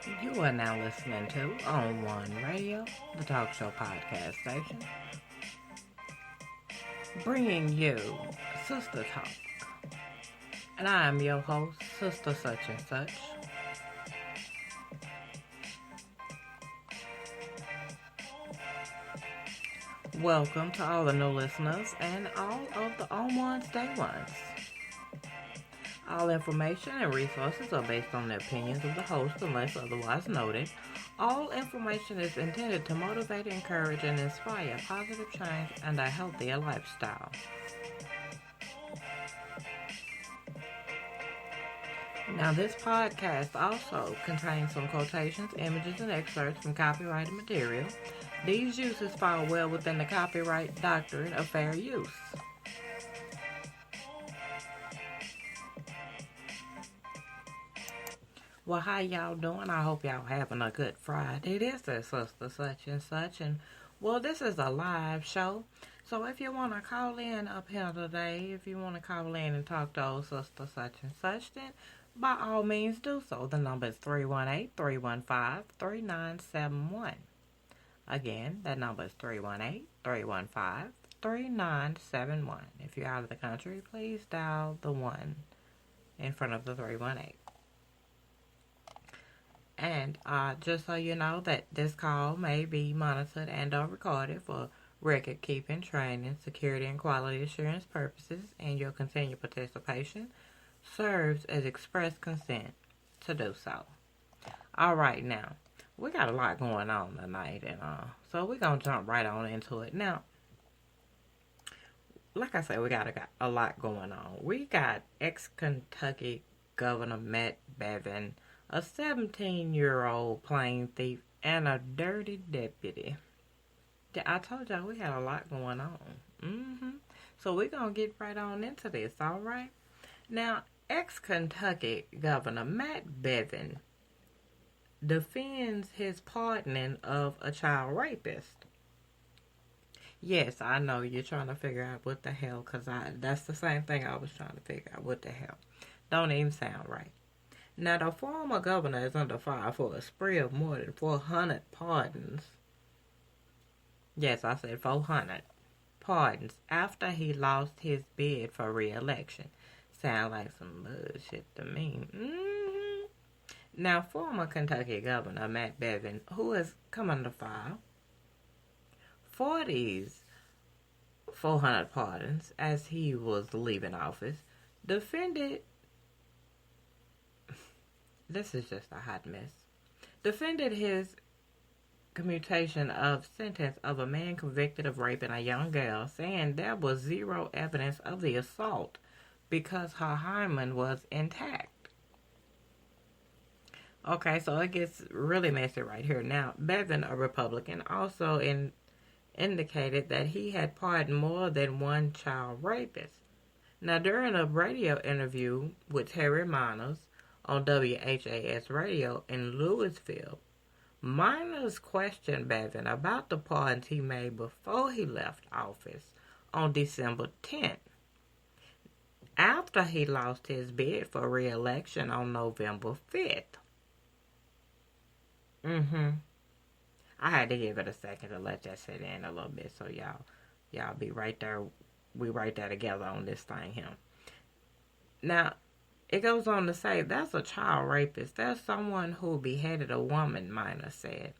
You are now listening to On One Radio, the talk show podcast station, bringing you Sister Talk. And I am your host, Sister Such and Such. Welcome to all the new listeners and all of the On Ones Day Ones. All information and resources are based on the opinions of the host unless otherwise noted. All information is intended to motivate, encourage, and inspire positive change and a healthier lifestyle. Now, this podcast also contains some quotations, images, and excerpts from copyrighted material. These uses fall well within the copyright doctrine of fair use. Well, how y'all doing? I hope y'all having a good Friday. This is Sister Such and Such, and well, this is a live show. So if you want to call in up here today, if you want to call in and talk to old Sister Such and Such, then by all means do so. The number is 318-315-3971. Again, that number is 318-315-3971. If you're out of the country, please dial the 1 in front of the 318. And just so you know that this call may be monitored and or recorded for record keeping, training, security, and quality assurance purposes, and your continued participation serves as express consent to do so. All right, now, we got a lot going on tonight, and so we're going to jump right on into it. Now, like I said, we got a lot going on. We got ex-Kentucky Governor Matt Bevin, a 17-year-old plane thief, and a dirty deputy. I told y'all we had a lot going on. So we're going to get right on into this, all right? Now, ex-Kentucky Governor Matt Bevin defends his pardoning of a child rapist. Yes, I know you're trying to figure out what the hell, because that's the same thing I was trying to figure out. What the hell? Don't even sound right. Now, the former governor is under fire for a spree of more than 400 pardons. Yes, I said 400 pardons after he lost his bid for re-election. Sound like some bullshit to me. Now, former Kentucky Governor Matt Bevin, who has come under fire for these 400 pardons as he was leaving office, defended... This is just a hot mess. Defended his commutation of sentence of a man convicted of raping a young girl, saying there was zero evidence of the assault because her hymen was intact. Okay, so it gets really messy right here. Now, Bevin, a Republican, also indicated that he had pardoned more than one child rapist. Now, during a radio interview with Terry Miners on WHAS radio in Louisville, Miners questioned Bevin about the pardons he made before he left office on December 10th, after he lost his bid for re-election on November 5th. I had to give it a second to let that sit in a little bit, so y'all be right there. We right there together on this thing here. Now, it goes on to say, that's a child rapist. That's someone who beheaded a woman, Minor said.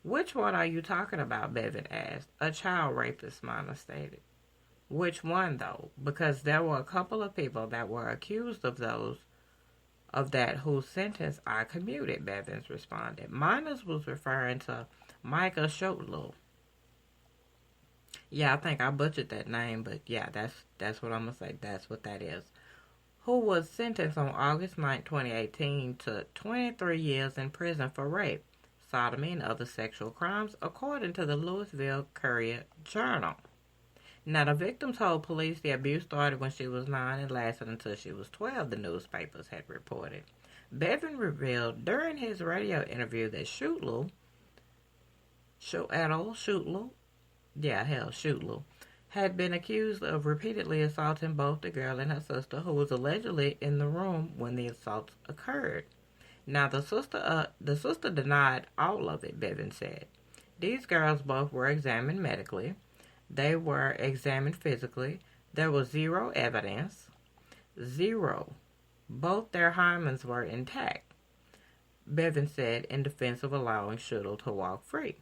Which one are you talking about, Bevin asked. A child rapist, Minor stated. Which one, though? Because there were a couple of people that were accused of that whose sentence I commuted, Bevins responded. Miners was referring to Micah Shotlow. Yeah, I think I butchered that name, but yeah, that's what I'm going to say. That's what that is. Who was sentenced on August 9, 2018 to 23 years in prison for rape, sodomy, and other sexual crimes, according to the Louisville Courier-Journal. Now, the victim told police the abuse started when she was 9 and lasted until she was 12, the newspapers had reported. Bevin revealed during his radio interview that Shotlow, had been accused of repeatedly assaulting both the girl and her sister, who was allegedly in the room when the assaults occurred. Now the sister denied all of it, Bevin said. These girls both were examined medically. They were examined physically. There was zero evidence. Zero. Both their hymens were intact, Bevin said in defense of allowing Shuttle to walk free.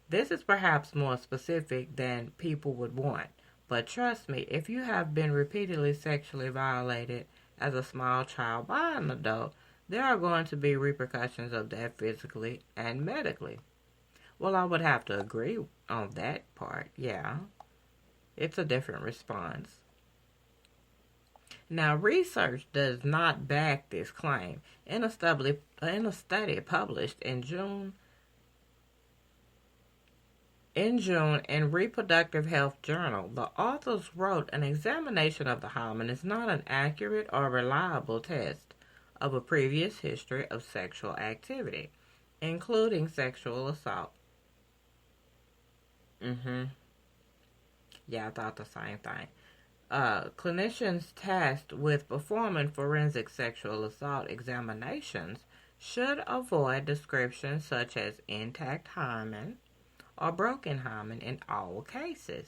This is perhaps more specific than people would want, but trust me, if you have been repeatedly sexually violated as a small child by an adult, there are going to be repercussions of that physically and medically. Well, I would have to agree on that part, yeah. It's a different response. Now, research does not back this claim. In a study published in June in Reproductive Health Journal, the authors wrote an examination of the hymen is not an accurate or reliable test of a previous history of sexual activity, including sexual assault. Yeah, I thought the same thing. Clinicians tasked with performing forensic sexual assault examinations should avoid descriptions such as intact hymen or broken hymen in all cases.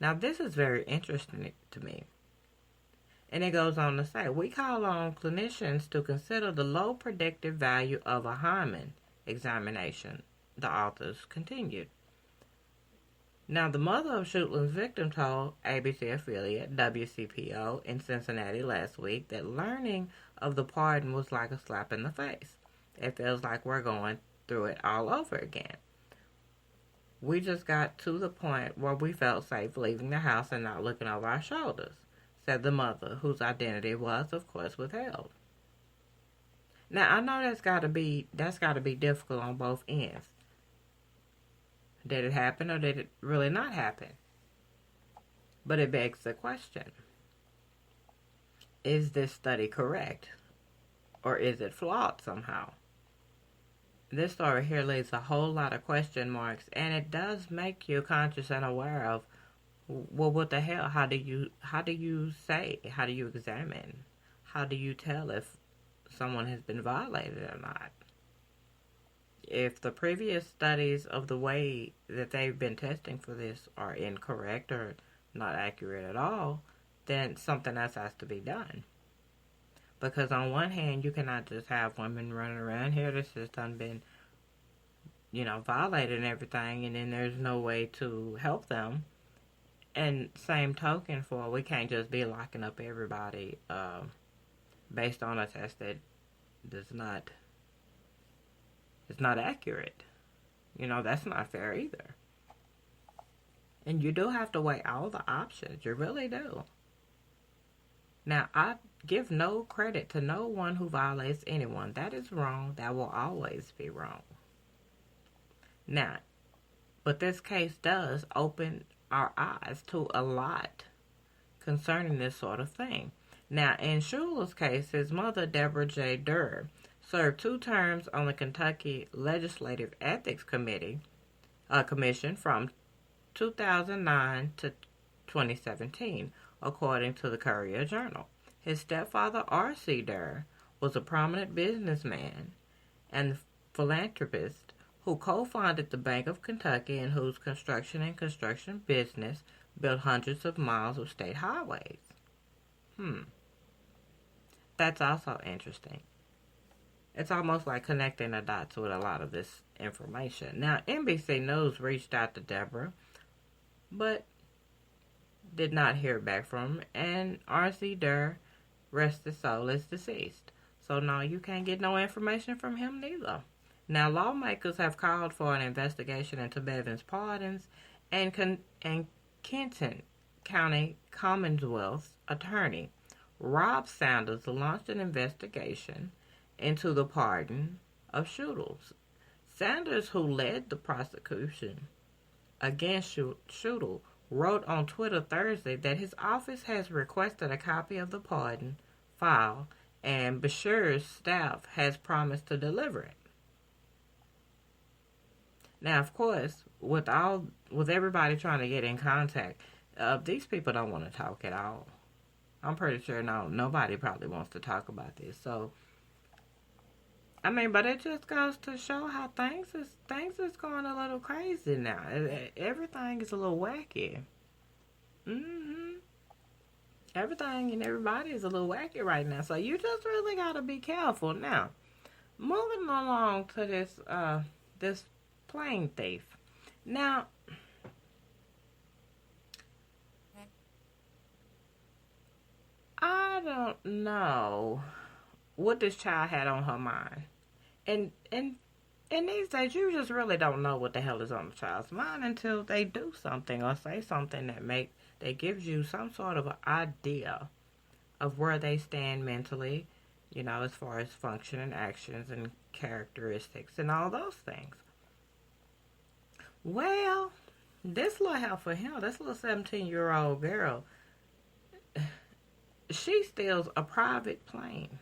Now, this is very interesting to me. And it goes on to say, we call on clinicians to consider the low predictive value of a hymen examination, the authors continued. Now, the mother of Schuettling's victim told ABC affiliate WCPO in Cincinnati last week that learning of the pardon was like a slap in the face. It feels like we're going through it all over again. We just got to the point where we felt safe leaving the house and not looking over our shoulders, said the mother, whose identity was, of course, withheld. Now, I know that's got to be difficult on both ends. Did it happen or did it really not happen? But it begs the question, is this study correct? Or is it flawed somehow? This story here leaves a whole lot of question marks, and it does make you conscious and aware of, well, what the hell? How do you say? How do you examine? How do you tell if someone has been violated or not? If the previous studies of the way that they've been testing for this are incorrect or not accurate at all, then something else has to be done. Because on one hand, you cannot just have women running around here that's just done been, violated and everything, and then there's no way to help them. And same token for, we can't just be locking up everybody based on a test that it's not accurate. That's not fair either. And you do have to weigh all the options. You really do. Now, I give no credit to no one who violates anyone. That is wrong. That will always be wrong. Now, but this case does open our eyes to a lot concerning this sort of thing. Now, in Schuler's case, his mother, Deborah J. Durr, served 2 terms on the Kentucky Legislative Ethics Commission from 2009 to 2017, according to the Courier-Journal. His stepfather, R.C. Durr, was a prominent businessman and philanthropist who co-founded the Bank of Kentucky and whose construction business built hundreds of miles of state highways. That's also interesting. It's almost like connecting the dots with a lot of this information. Now, NBC News reached out to Deborah, but did not hear back from him, and R.C. Durr, rest his soul, is deceased. So, no, you can't get no information from him neither. Now, lawmakers have called for an investigation into Bevin's pardons, and Kenton County Commonwealth's attorney, Rob Sanders, launched an investigation into the pardon of Shuttle. Sanders, who led the prosecution against Shuttle, wrote on Twitter Thursday that his office has requested a copy of the pardon file and Beshear's staff has promised to deliver it. Now, of course, with everybody trying to get in contact, these people don't want to talk at all. I'm pretty sure nobody probably wants to talk about this. So, I mean, but it just goes to show how things is going a little crazy now. Everything is a little wacky. Hmm. Everything and everybody is a little wacky right now. So you just really gotta be careful now. Moving along to this plane thief. Now, I don't know what this child had on her mind. And these days you just really don't know what the hell is on the child's mind until they do something or say something that gives you some sort of an idea of where they stand mentally, as far as function and actions and characteristics and all those things. Well, this little heifer here, this little 17-year-old girl, she steals a private plane.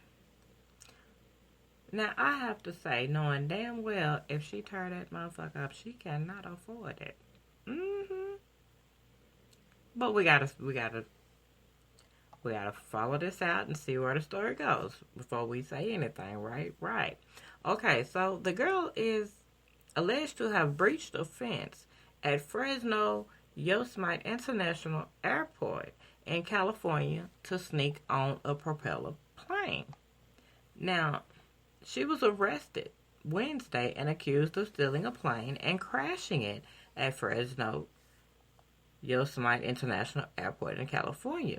Now, I have to say, knowing damn well, if she tear that motherfucker up, she cannot afford it. Mm-hmm. But we gotta follow this out and see where the story goes before we say anything, right? Right. Okay, so the girl is alleged to have breached a fence at Fresno Yosemite International Airport in California to sneak on a propeller plane. Now, she was arrested Wednesday and accused of stealing a plane and crashing it at Fresno Yosemite International Airport in California.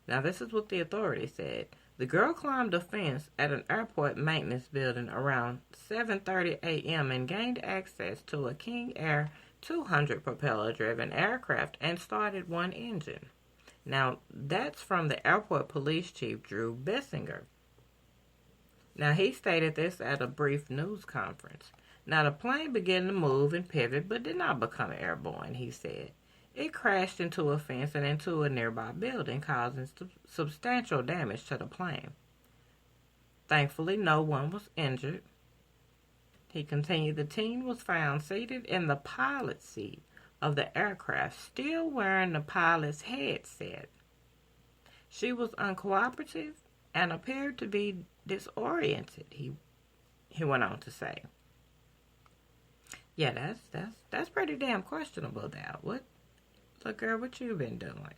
Now, this is what the authorities said. The girl climbed a fence at an airport maintenance building around 7:30 a.m. and gained access to a King Air 200 propeller-driven aircraft and started one engine. Now, that's from the airport police chief, Drew Bessinger. Now, he stated this at a brief news conference. Now, the plane began to move and pivot, but did not become airborne, he said. It crashed into a fence and into a nearby building, causing substantial damage to the plane. Thankfully, no one was injured. He continued, the teen was found seated in the pilot seat of the aircraft, still wearing the pilot's headset. She was uncooperative and appeared to be disoriented, he went on to say. Yeah, that's pretty damn questionable now. Look, girl, what you been doing?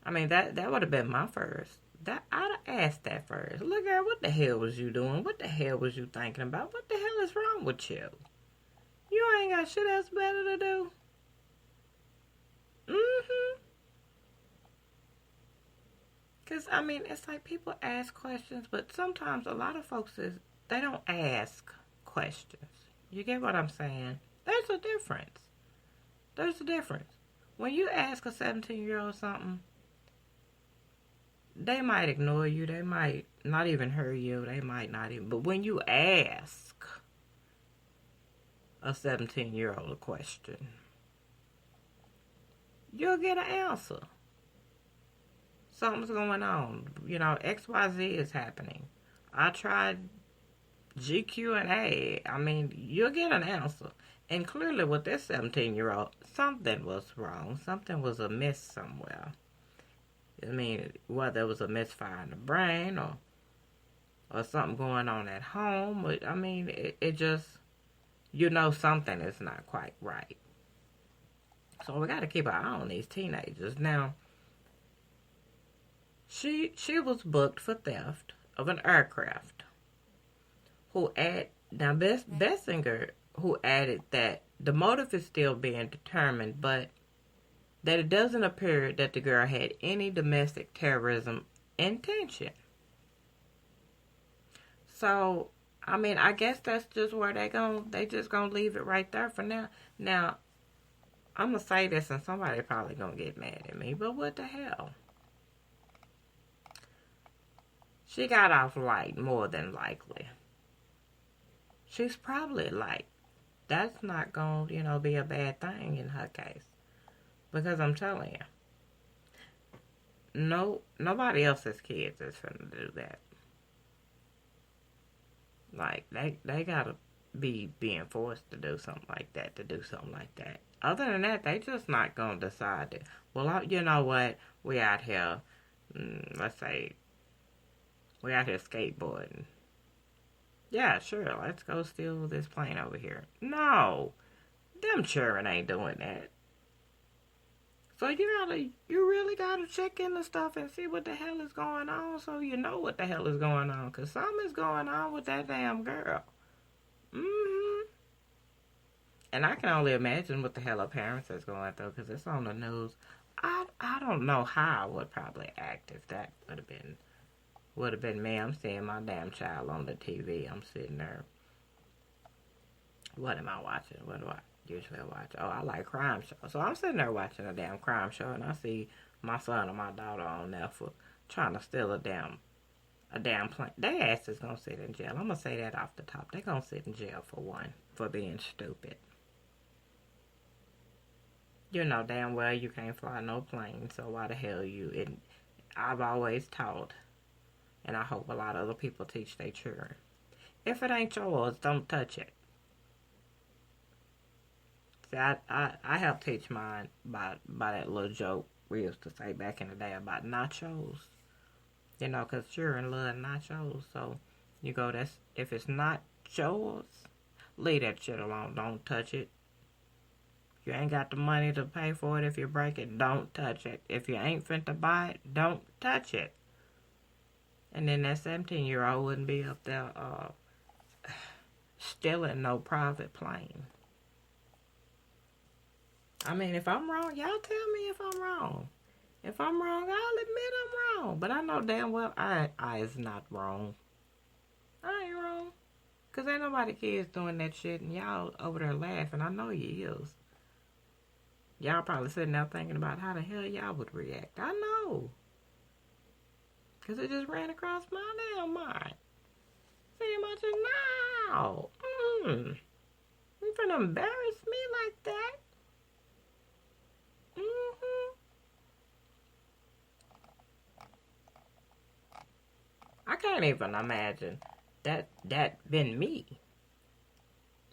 I mean, that would have been my first. I'd have asked that first. Look, girl, what the hell was you doing? What the hell was you thinking about? What the hell is wrong with you? You ain't got shit else better to do. Mm-hmm. Because, I mean, it's like people ask questions, but sometimes a lot of folks, they don't ask questions. You get what I'm saying? There's a difference. There's a difference. When you ask a 17-year-old something, they might ignore you. They might not even hear you. They might not even. But when you ask a 17-year-old a question, you'll get an answer. Something's going on. XYZ is happening. I tried GQ and A. I mean, you'll get an answer. And clearly with this 17-year-old, something was wrong. Something was amiss somewhere. I mean, whether it was a misfire in the brain or something going on at home. But, I mean, it just, something is not quite right. So we got to keep our eye on these teenagers. Now, she was booked for theft of an aircraft. Bessinger, who added that the motive is still being determined, but that it doesn't appear that the girl had any domestic terrorism intention. So, I mean, I guess that's just where they just gonna leave it right there for now. Now, I'm gonna say this and somebody probably gonna get mad at me, but what the hell? She got off light, more than likely. She's probably light. That's not gonna, be a bad thing in her case. Because I'm telling you, nobody else's kids is finna do that. Like, they gotta be being forced to do something like that, Other than that, they just not gonna decide that, well, you know what, we out here, let's say, we out here skateboarding. Yeah, sure, let's go steal this plane over here. No, them children ain't doing that. So you really gotta check into stuff and see what the hell is going on, so you know what the hell is going on, cause something is going on with that damn girl. Mm-hmm. And I can only imagine what the hell her parents is going through, cause it's on the news. I don't know how I would probably act if that would have been me. I'm seeing my damn child on the TV. I'm sitting there. What am I watching? What do I usually watch? Oh, I like crime shows. So I'm sitting there watching a damn crime show, and I see my son or my daughter on there for trying to steal a damn plane. They ass is gonna sit in jail. I'm gonna say that off the top. They gonna sit in jail for one, for being stupid. You know damn well you can't fly no plane, so why the hell you? I've always taught, and I hope a lot of other people teach their children. If it ain't yours, don't touch it. See, I helped teach mine by that little joke we used to say back in the day about nachos. You know, 'cause children love nachos. So you go, that's if it's not yours, leave that shit alone. Don't touch it. If you ain't got the money to pay for it, if you break it, don't touch it. If you ain't finna buy it, don't touch it. And then that 17-year-old wouldn't be up there stealing no private plane. I mean, if I'm wrong, y'all tell me if I'm wrong. If I'm wrong, I'll admit I'm wrong. But I know damn well I is not wrong. I ain't wrong. 'Cause ain't nobody kids doing that shit, and y'all over there laughing. I know you is. Y'all probably sitting there thinking about how the hell y'all would react. I know. 'Cause it just ran across my damn mind. See much now. You finna embarrass me like that? I can't even imagine that been me.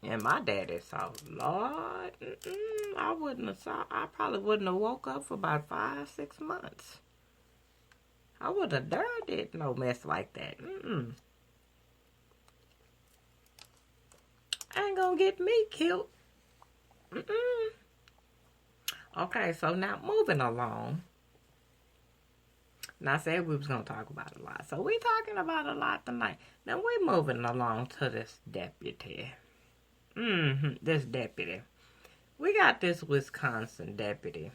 And my daddy saw, Lord, I wouldn't have saw. I probably wouldn't have woke up for about 5-6 months. I wouldn't have dared did no mess like that. Ain't gonna get me killed. Okay, so now moving along. Now I said we was gonna talk about a lot, so we talking about a lot tonight. Now we moving along to this deputy. This deputy. We got this Wisconsin deputy.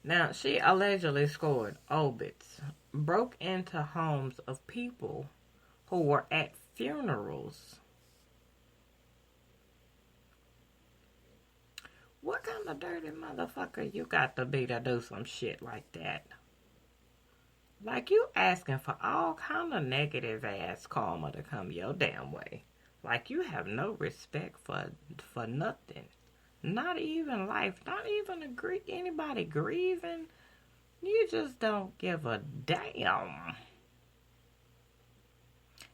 Now, she allegedly scored obits, broke into homes of people who were at funerals. What kind of dirty motherfucker you got to be to do some shit like that? Like, you asking for all kind of negative ass karma to come your damn way. Like, you have no respect for nothing. Not even life. Not even anybody grieving. You just don't give a damn.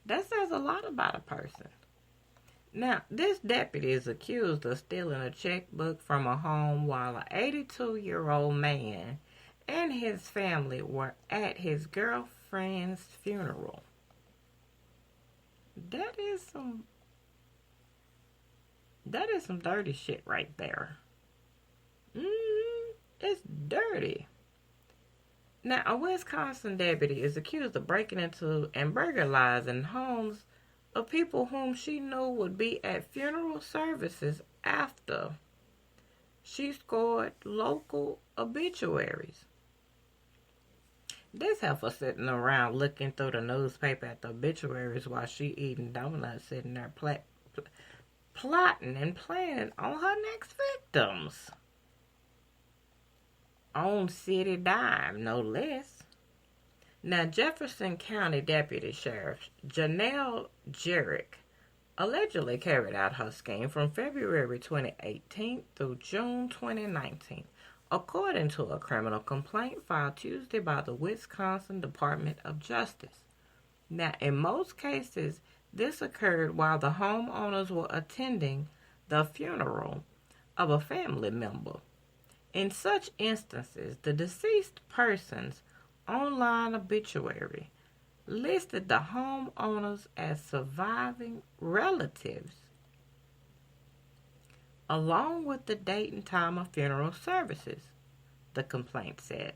That says a lot about a person. Now, this deputy is accused of stealing a checkbook from a home while an 82-year-old man and his family were at his girlfriend's funeral. That is some dirty shit right there. It's dirty. Now, a Wisconsin deputy is accused of breaking into and burglarizing homes of people whom she knew would be at funeral services after she scored local obituaries. This heifer sitting around looking through the newspaper at the obituaries while she eating donuts, sitting there plotting and planning on her next victims. On city dime, no less. Now, Jefferson County Deputy Sheriff Janelle Jarrick allegedly carried out her scheme from February 2018 through June 2019, according to a criminal complaint filed Tuesday by the Wisconsin Department of Justice. Now, in most cases, this occurred while the homeowners were attending the funeral of a family member. In such instances, the deceased person's online obituary listed the homeowners as surviving relatives, along with the date and time of funeral services, the complaint said.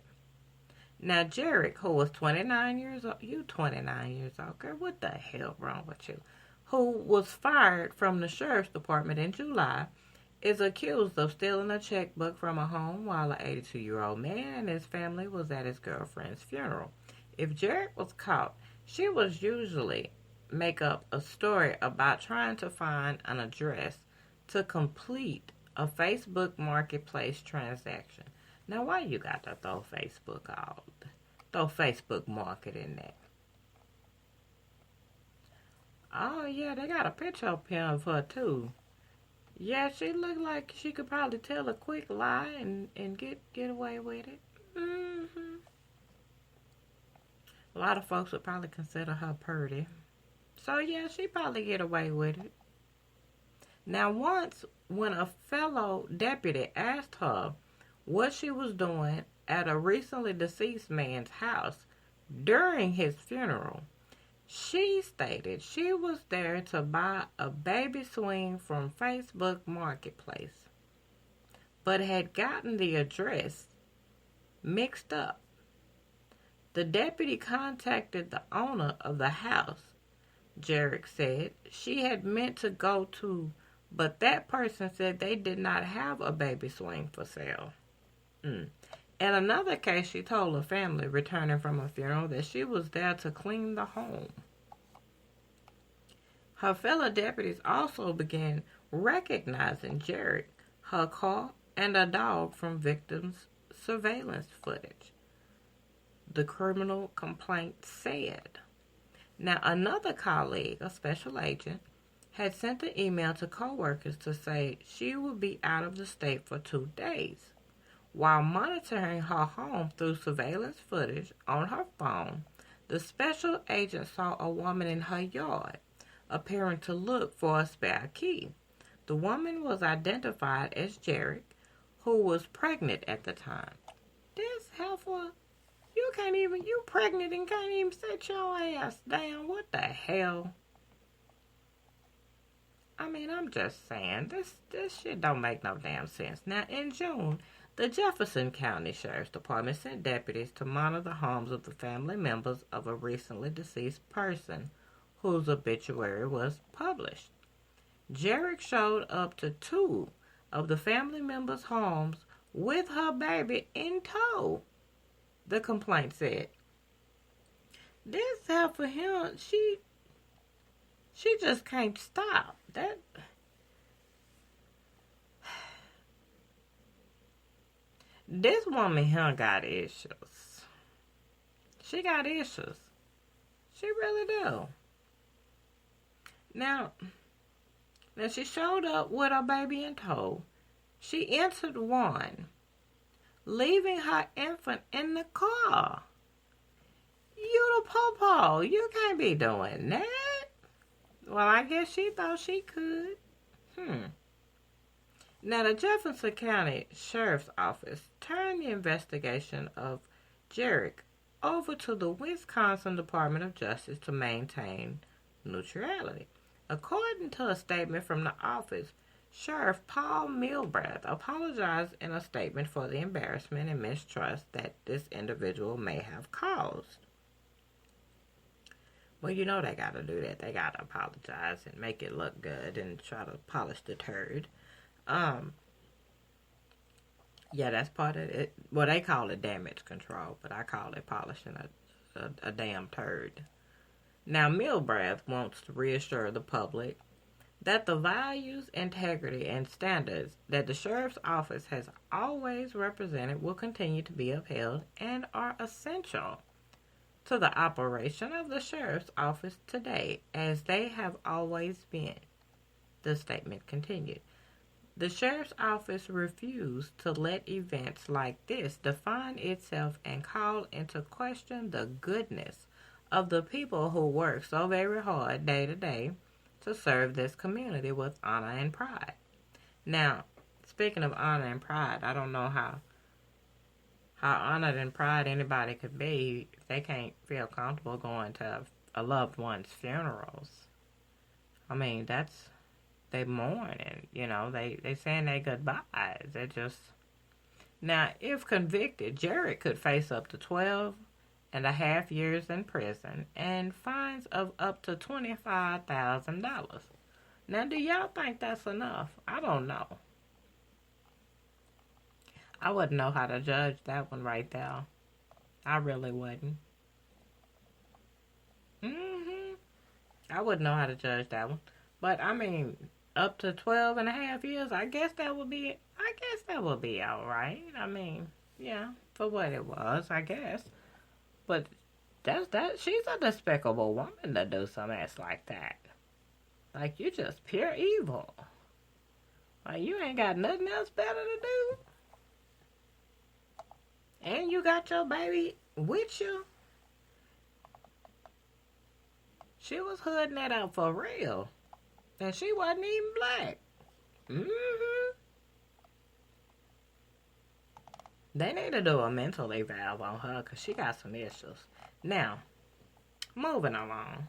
Now, Jarek, who was 29 years old, you 29 years old, girl, what the hell wrong with you? Who was fired from the sheriff's department in July, is accused of stealing a checkbook from a home while an 82-year-old man and his family was at his girlfriend's funeral. If Jarek was caught, she would usually make up a story about trying to find an address to complete a Facebook marketplace transaction. Now, why you got to throw Facebook market in there? Oh, yeah, they got a picture up here of her, too. Yeah, she looked like she could probably tell a quick lie and get away with it. Mm-hmm. A lot of folks would probably consider her pretty. So, yeah, she probably get away with it. Now, once, when a fellow deputy asked her what she was doing at a recently deceased man's house during his funeral, she stated she was there to buy a baby swing from Facebook Marketplace, but had gotten the address mixed up. The deputy contacted the owner of the house, Jarek said. She had meant to go to, but that person said they did not have a baby swing for sale. In another case, she told her family returning from a funeral that she was there to clean the home. Her fellow deputies also began recognizing Jarek, her car, and a dog from victims' surveillance footage, the criminal complaint said. Now, another colleague, a special agent, had sent an email to co-workers to say she would be out of the state for 2 days. While monitoring her home through surveillance footage on her phone, the special agent saw a woman in her yard, appearing to look for a spare key. The woman was identified as Jarek, who was pregnant at the time. This heifer, you pregnant and can't even sit your ass down. What the hell? I mean, I'm just saying, this shit don't make no damn sense. Now, in June, the Jefferson County Sheriff's Department sent deputies to monitor the homes of the family members of a recently deceased person whose obituary was published. Jarek showed up to 2 of the family members' homes with her baby in tow, the complaint said. This heifer here, she just can't stop. This woman here got issues. She got issues. She really do. Now she showed up with her baby in tow. She entered one, leaving her infant in the car. You the popo, you can't be doing that. Well, I guess she thought she could. Now, the Jefferson County Sheriff's Office turned the investigation of Jarek over to the Wisconsin Department of Justice to maintain neutrality. According to a statement from the office, Sheriff Paul Milbrath apologized in a statement for the embarrassment and mistrust that this individual may have caused. Well, you know they got to do that. They got to apologize and make it look good and try to polish the turd. Yeah, that's part of it. Well, they call it damage control, but I call it polishing a damn turd. Now, Milbrath wants to reassure the public that the values, integrity, and standards that the Sheriff's Office has always represented will continue to be upheld and are essential to the operation of the Sheriff's Office today, as they have always been, the statement continued. The Sheriff's Office refused to let events like this define itself and call into question the goodness of the people who work so very hard day to day to serve this community with honor and pride. Now, speaking of honor and pride, I don't know how honored and proud anybody could be if they can't feel comfortable going to a loved one's funerals. I mean, they mourning, they saying their goodbyes. They just, now, if convicted, Jared could face up to 12.5 years in prison and fines of up to $25,000. Now, do y'all think that's enough? I don't know. I wouldn't know how to judge that one right there. I really wouldn't. I wouldn't know how to judge that one. But, I mean, up to 12.5 years, I guess that would be all right. I mean, yeah, for what it was, I guess. But she's a despicable woman to do some ass like that. Like, you just pure evil. Like, you ain't got nothing else better to do. And you got your baby with you. She was hooding that out for real. And she wasn't even black. They need to do a mental eval on her because she got some issues. Now, moving along.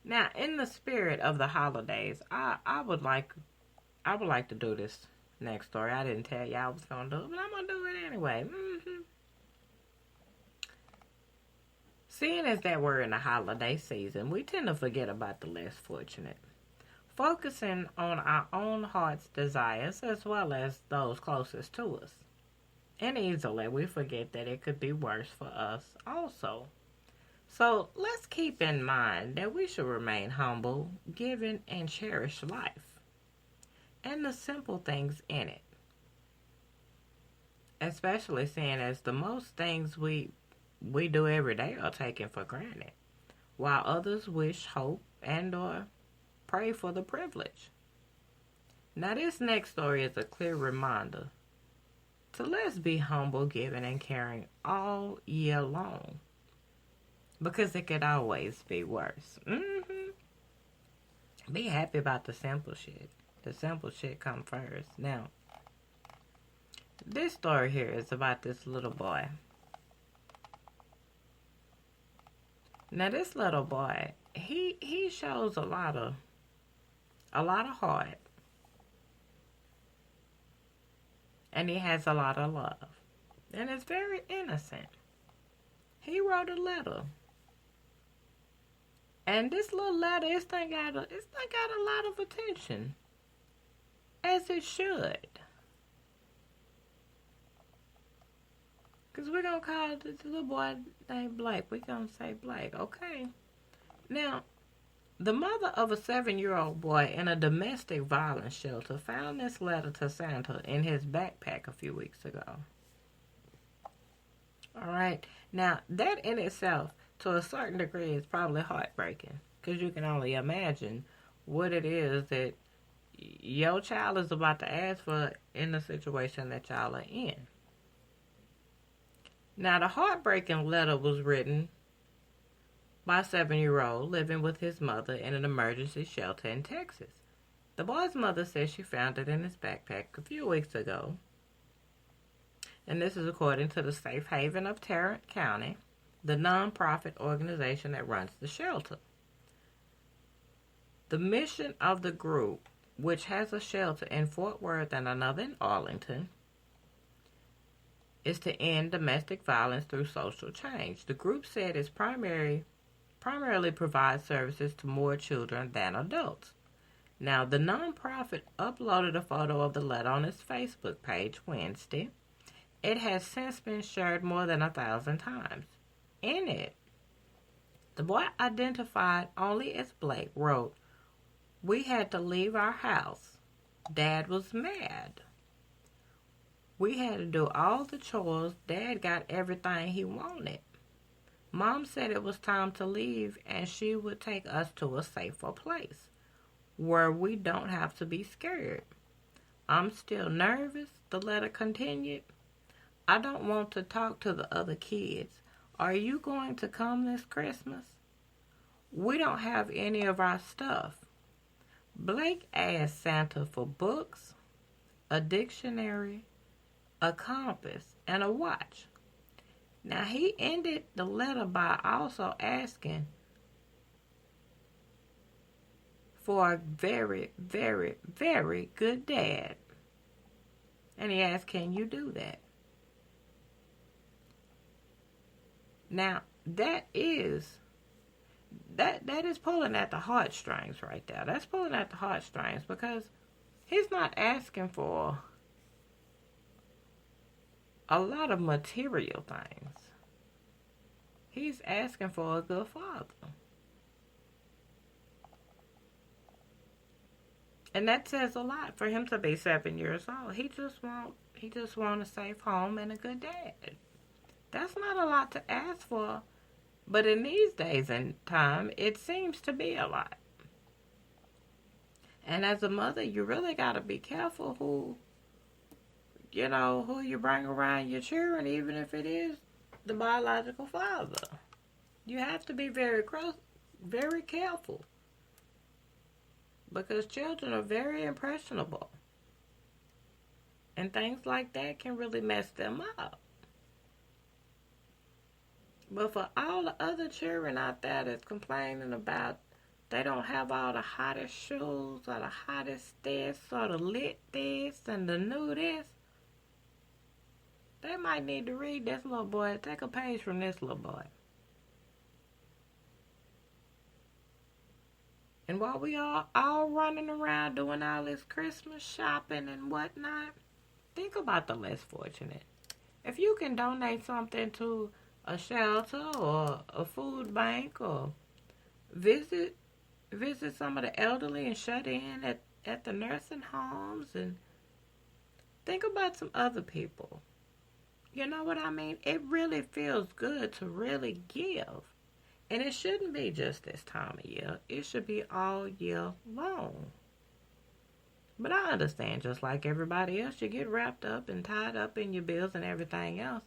Now, in the spirit of the holidays, I would like to do this next story. I didn't tell y'all I was gonna do it, but I'm gonna do it anyway. Seeing as that we're in the holiday season, we tend to forget about the less fortunate, focusing on our own heart's desires as well as those closest to us. And easily we forget that it could be worse for us also. So let's keep in mind that we should remain humble, giving, and cherish life and the simple things in it. Especially seeing as the most things we do every day are taken for granted, while others wish, hope, and or pray for the privilege. Now this next story is a clear reminder to let's be humble, giving, and caring all year long. Because it could always be worse. Be happy about the simple shit. The simple shit come first. Now, this story here is about this little boy. Now, this little boy, he shows a lot of heart. And he has a lot of love. And it's very innocent. He wrote a letter. And this little letter, it's got a lot of attention. As it should. Because we're going to call this little boy named Blake. We're going to say Blake, okay? Now, the mother of a 7-year-old boy in a domestic violence shelter found this letter to Santa in his backpack a few weeks ago. All right. Now, that in itself, to a certain degree, is probably heartbreaking. Because you can only imagine what it is that your child is about to ask for in the situation that y'all are in. Now, the heartbreaking letter was written by a 7-year-old living with his mother in an emergency shelter in Texas. The boy's mother says she found it in his backpack a few weeks ago. And this is according to the Safe Haven of Tarrant County, the nonprofit organization that runs the shelter. The mission of the group, which has a shelter in Fort Worth and another in Arlington, is to end domestic violence through social change. The group said its primarily provides services to more children than adults. Now, the nonprofit uploaded a photo of the letter on its Facebook page Wednesday. It has since been shared more than 1,000 times. In it, the boy, identified only as Blake, wrote, "We had to leave our house. Dad was mad. We had to do all the chores. Dad got everything he wanted. Mom said it was time to leave and she would take us to a safer place where we don't have to be scared. I'm still nervous," the letter continued. "I don't want to talk to the other kids. Are you going to come this Christmas? We don't have any of our stuff." Blake asked Santa for books, a dictionary, a compass, and a watch. Now, he ended the letter by also asking for a very, very, very good dad. And he asked, can you do that? Now, that is pulling at the heartstrings right there. That's pulling at the heartstrings because he's not asking for a lot of material things. He's asking for a good father. And that says a lot for him to be 7 years old. He just want a safe home and a good dad. That's not a lot to ask for, but in these days and time, it seems to be a lot. And as a mother, you really got to be careful who you bring around your children, even if it is the biological father. You have to be very careful. Because children are very impressionable. And things like that can really mess them up. But for all the other children out there that's complaining about they don't have all the hottest shoes or the hottest this or the lit this and the new this, they might need to read this little boy. Take a page from this little boy. And while we are all running around doing all this Christmas shopping and whatnot, think about the less fortunate. If you can donate something to a shelter or a food bank or visit some of the elderly and shut in at the nursing homes, and think about some other people. You know what I mean? It really feels good to really give. And it shouldn't be just this time of year. It should be all year long. But I understand, just like everybody else, you get wrapped up and tied up in your bills and everything else.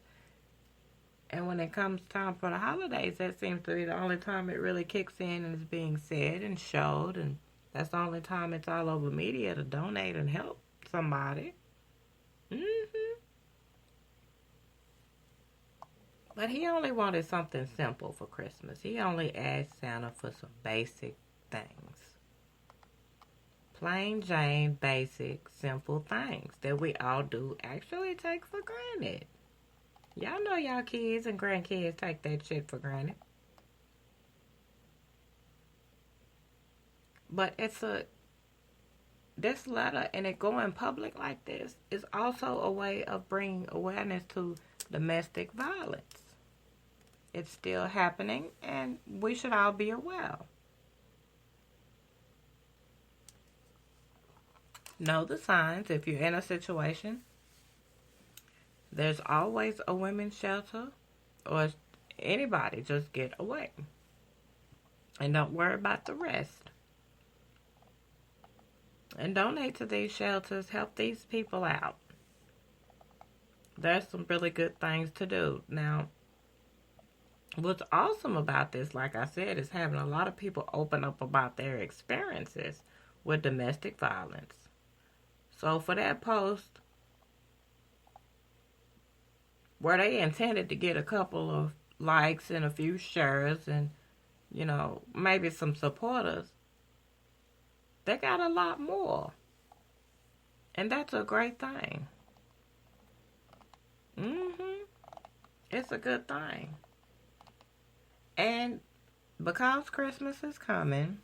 And when it comes time for the holidays, that seems to be the only time it really kicks in and is being said and showed. And that's the only time it's all over media to donate and help somebody. But he only wanted something simple for Christmas. He only asked Santa for some basic things. Plain Jane, basic, simple things that we all do actually take for granted. Y'all know y'all kids and grandkids take that shit for granted. But this letter and it going public like this is also a way of bringing awareness to domestic violence. It's still happening, and we should all be aware. Know the signs. If you're in a situation, there's always a women's shelter, or anybody, just get away. And don't worry about the rest. And donate to these shelters. Help these people out. There's some really good things to do. Now, what's awesome about this, like I said, is having a lot of people open up about their experiences with domestic violence. So for that post, where they intended to get a couple of likes and a few shares and, maybe some supporters, they got a lot more. And that's a great thing. It's a good thing. And because Christmas is coming,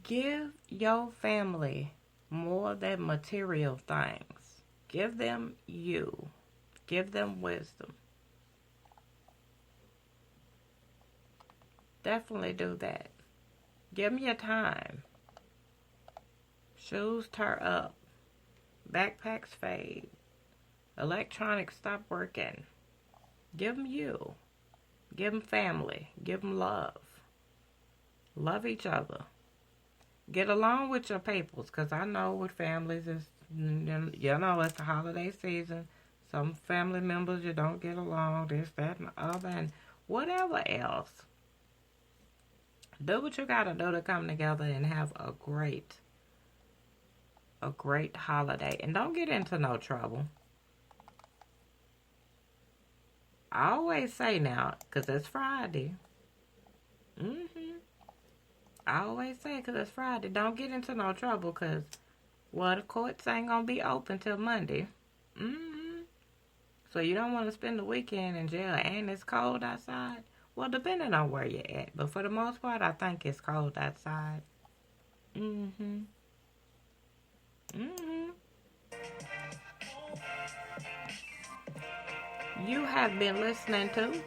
give your family more than material things. Give them you. Give them wisdom. Definitely do that. Give them your time. Shoes tear up. Backpacks fade. Electronics stop working. Give them you. Give them family. Give them love. Love each other. Get along with your peoples, because I know with families, it's the holiday season. Some family members you don't get along, this, that, and the other, and whatever else. Do what you gotta do to come together and have a great holiday. And don't get into no trouble. I always say now, because it's Friday. I always say, because it's Friday, don't get into no trouble, because, well, the courts ain't going to be open till Monday. So you don't want to spend the weekend in jail and it's cold outside? Well, depending on where you're at. But for the most part, I think it's cold outside. You have been listening to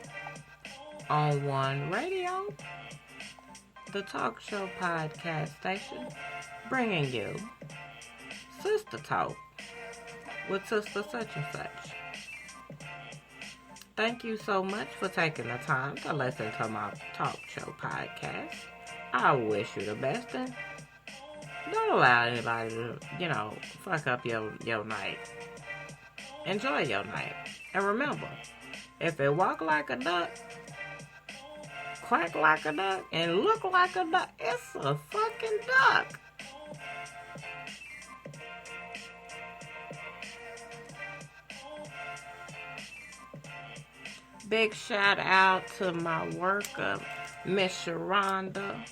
On One Radio, the talk show podcast station, bringing you Sister Talk with Sister Such and Such. Thank you so much for taking the time to listen to my talk show podcast. I wish you the best, and don't allow anybody to, fuck up your night. Enjoy your night. And remember, if it walk like a duck, quack like a duck, and look like a duck, it's a fucking duck. Big shout out to my worker, Miss Sharonda.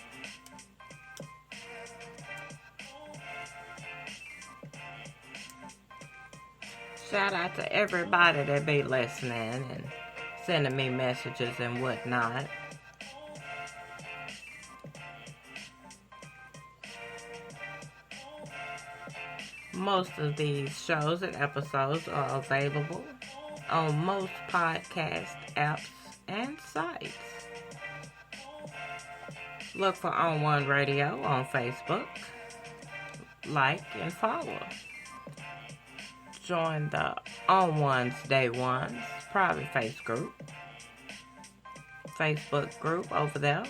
Shout out to everybody that be listening and sending me messages and whatnot. Most of these shows and episodes are available on most podcast apps and sites. Look for On One Radio on Facebook. Like and follow. Join the On One's Day One's private Facebook group over there.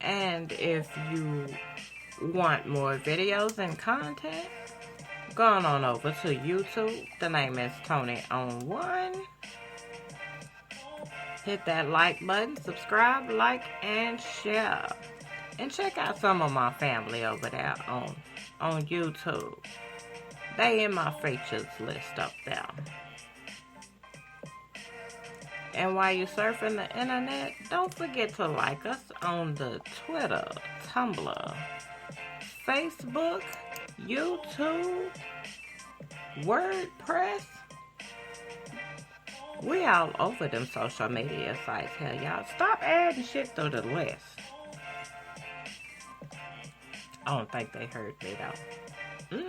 And if you want more videos and content, go on over to YouTube. The name is Tony On One. Hit that like button, subscribe, like, and share. And check out some of my family over there on YouTube. They in my features list up there. And while you're surfing the internet, don't forget to like us on the Twitter, Tumblr, Facebook, YouTube, WordPress. We all over them social media sites. Hell, y'all, stop adding shit to the list. I don't think they heard me though.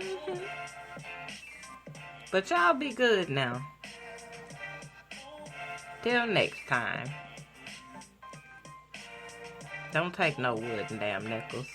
But y'all be good now. Till next time. Don't take no wood and damn nickels.